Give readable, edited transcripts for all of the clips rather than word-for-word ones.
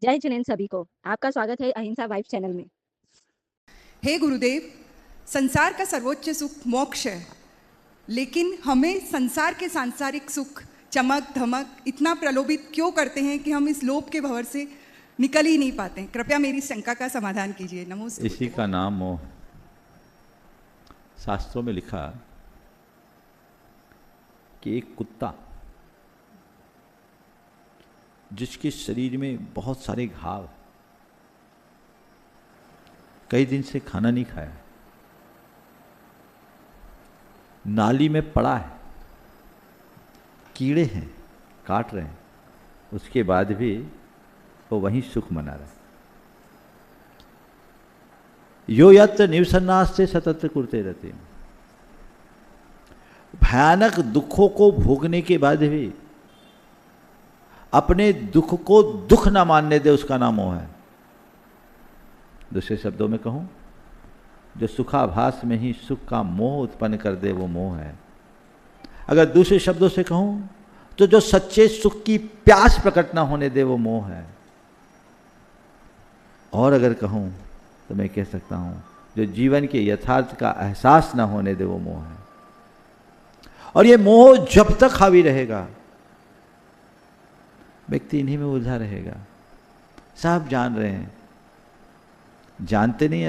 जय जिनेंद्र सभी को। आपका स्वागत है अहिंसा वाइफ चैनल में। हे गुरुदेव, संसार का सर्वोच्च सुख मोक्ष है, लेकिन हमें संसार के सांसारिक सुख, चमक धमक इतना प्रलोभित क्यों करते हैं कि हम इस लोभ के भंवर से निकल ही नहीं पाते। कृपया मेरी शंका का समाधान कीजिए। नमस्ते। इसी का नाम मोह। शास्त्रों में लिखा कि एक कुत्ता जिसके शरीर में बहुत सारे घाव, कई दिन से खाना नहीं खाया, नाली में पड़ा है, कीड़े हैं काट रहे हैं, उसके बाद भी वो वहीं सुख मना रहा है। यो यत्र निवसन्नास से सतत कुरते रहते हैं। भयानक दुखों को भोगने के बाद भी अपने दुख को दुख ना मानने दे, उसका नाम मोह है। दूसरे शब्दों में कहूं, जो सुखाभास में ही सुख का मोह उत्पन्न कर दे वो मोह है। अगर दूसरे शब्दों से कहूं तो जो सच्चे सुख की प्यास प्रकट ना होने दे वो मोह है। और अगर कहूं तो मैं कह सकता हूं जो जीवन के यथार्थ का एहसास ना होने दे वो मोह है। और ये मोह जब तक हावी रहेगा व्यक्ति इन्हीं में उलझा रहेगा। सब जान रहे हैं, जानते नहीं,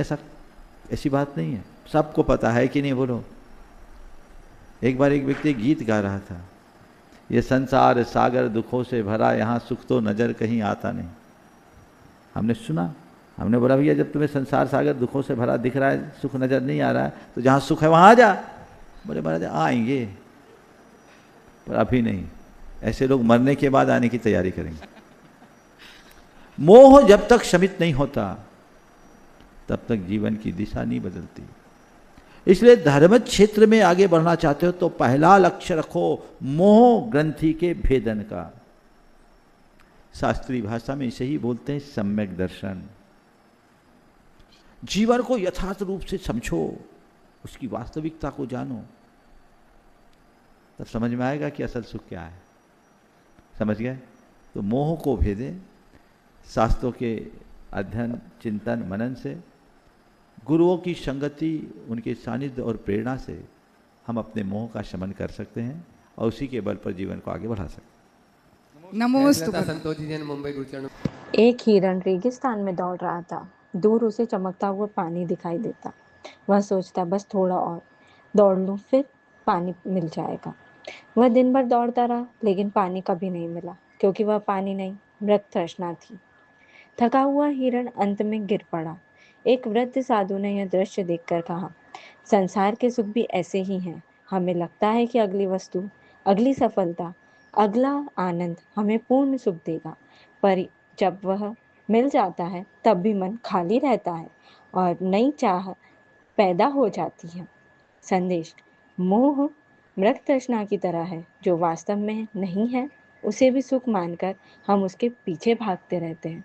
ऐसी बात नहीं है, सबको पता है कि नहीं बोलो। एक बार एक व्यक्ति गीत गा रहा था, ये संसार सागर दुखों से भरा, यहाँ सुख तो नजर कहीं आता नहीं। हमने सुना, हमने बोला भैया जब तुम्हें संसार सागर दुखों से भरा दिख रहा है, सुख नजर नहीं आ रहा है, तो जहाँ सुख है वहाँ आ जा। बोले महाराज आएंगे पर अभी नहीं, ऐसे लोग मरने के बाद आने की तैयारी करेंगे। मोह जब तक शमित नहीं होता तब तक जीवन की दिशा नहीं बदलती। इसलिए धर्म क्षेत्र में आगे बढ़ना चाहते हो तो पहला लक्ष्य रखो मोह ग्रंथि के भेदन का। शास्त्रीय भाषा में इसे ही बोलते हैं सम्यक दर्शन। जीवन को यथार्थ रूप से समझो, उसकी वास्तविकता को जानो, तब समझ में आएगा कि असल सुख क्या है। समझ गए? तो मोह को भेदे शास्त्रों के अध्ययन, चिंतन, मनन से, गुरुओं की संगति, उनके सानिध्य और प्रेरणा से हम अपने मोह का शमन कर सकते हैं और उसी के बल पर जीवन को आगे बढ़ा सकते हैं। नमोस्तुते। एक हिरण रेगिस्तान में दौड़ रहा था। दूर उसे चमकता हुआ पानी दिखाई देता। वह सोचता बस थोड़ा और दौड़ लूं, फिर पानी मिल जाएगा। वह दिन भर दौड़ता रहा, लेकिन पानी कभी नहीं मिला, क्योंकि वह पानी नहीं, मृत तृष्णा थी। थका हुआ हिरण अंत में गिर पड़ा। एक वृद्ध साधु ने यह दृश्य देखकर कहा, संसार के सुख भी ऐसे ही हैं। हमें लगता है कि अगली वस्तु, अगली सफलता, अगला आनंद हमें पूर्ण सुख देगा, पर जब वह मिल जाता है तब भी मन खाली रहता है और नई चाह पैदा हो जाती है। संदेश: मोह मृत तृष्णा की तरह है, जो वास्तव में नहीं है, उसे भी सुख मानकर हम उसके पीछे भागते रहते हैं।